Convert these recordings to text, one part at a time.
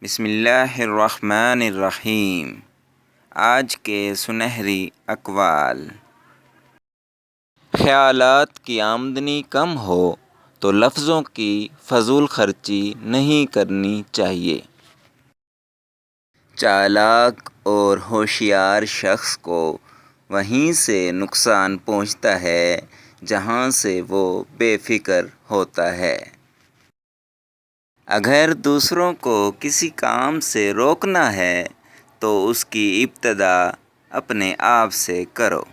بسم اللہ الرحمن الرحیم۔ آج کے سنہری اقوال۔ خیالات کی آمدنی کم ہو تو لفظوں کی فضول خرچی نہیں کرنی چاہیے۔ چالاک اور ہوشیار شخص کو وہیں سے نقصان پہنچتا ہے جہاں سے وہ بے فکر ہوتا ہے۔ اگر دوسروں کو کسی کام سے روکنا ہے تو اس کی ابتدا اپنے آپ سے کرو۔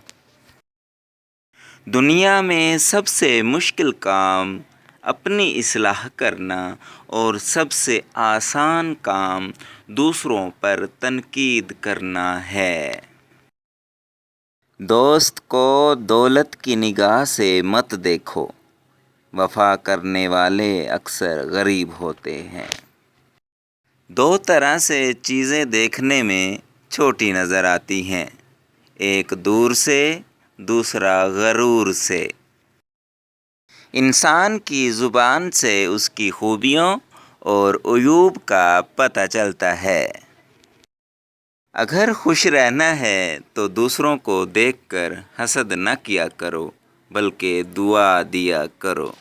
دنیا میں سب سے مشکل کام اپنی اصلاح کرنا اور سب سے آسان کام دوسروں پر تنقید کرنا ہے۔ دوست کو دولت کی نگاہ سے مت دیکھو، وفا کرنے والے اکثر غریب ہوتے ہیں۔ دو طرح سے چیزیں دیکھنے میں چھوٹی نظر آتی ہیں، ایک دور سے، دوسرا غرور سے۔ انسان کی زبان سے اس کی خوبیوں اور عیوب کا پتہ چلتا ہے۔ اگر خوش رہنا ہے تو دوسروں کو دیکھ کر حسد نہ کیا کرو بلکہ دعا دیا کرو۔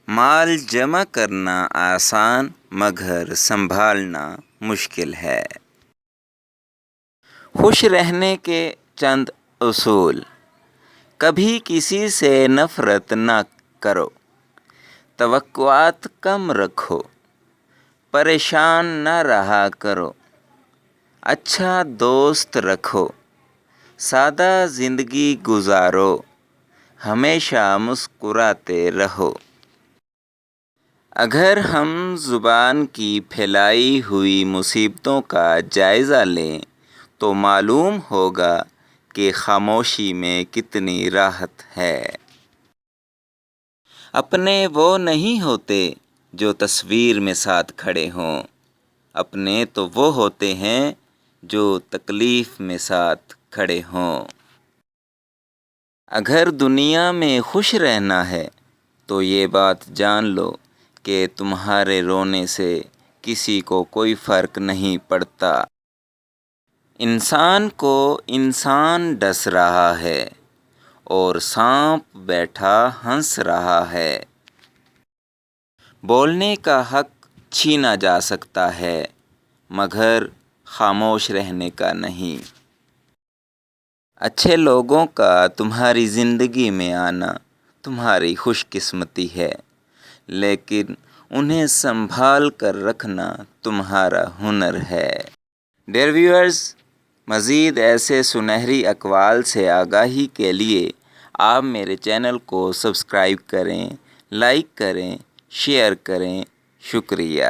مال جمع کرنا آسان مگر سنبھالنا مشکل ہے۔ خوش رہنے کے چند اصول۔ کبھی کسی سے نفرت نہ کرو، توقعات کم رکھو، پریشان نہ رہا کرو، اچھا دوست رکھو، سادہ زندگی گزارو، ہمیشہ مسکراتے رہو۔ اگر ہم زبان کی پھیلائی ہوئی مصیبتوں کا جائزہ لیں تو معلوم ہوگا کہ خاموشی میں کتنی راحت ہے۔ اپنے وہ نہیں ہوتے جو تصویر میں ساتھ کھڑے ہوں، اپنے تو وہ ہوتے ہیں جو تکلیف میں ساتھ کھڑے ہوں۔ اگر دنیا میں خوش رہنا ہے تو یہ بات جان لو کہ تمہارے رونے سے کسی کو کوئی فرق نہیں پڑتا۔ انسان کو انسان ڈس رہا ہے اور سانپ بیٹھا ہنس رہا ہے۔ بولنے کا حق چھینا جا سکتا ہے مگر خاموش رہنے کا نہیں۔ اچھے لوگوں کا تمہاری زندگی میں آنا تمہاری خوش قسمتی ہے، لیکن انہیں سنبھال کر رکھنا تمہارا ہنر ہے۔ ڈیئر ویورز، مزید ایسے سنہری اقوال سے آگاہی کے لیے آپ میرے چینل کو سبسکرائب کریں، لائک کریں، شیئر کریں۔ شکریہ۔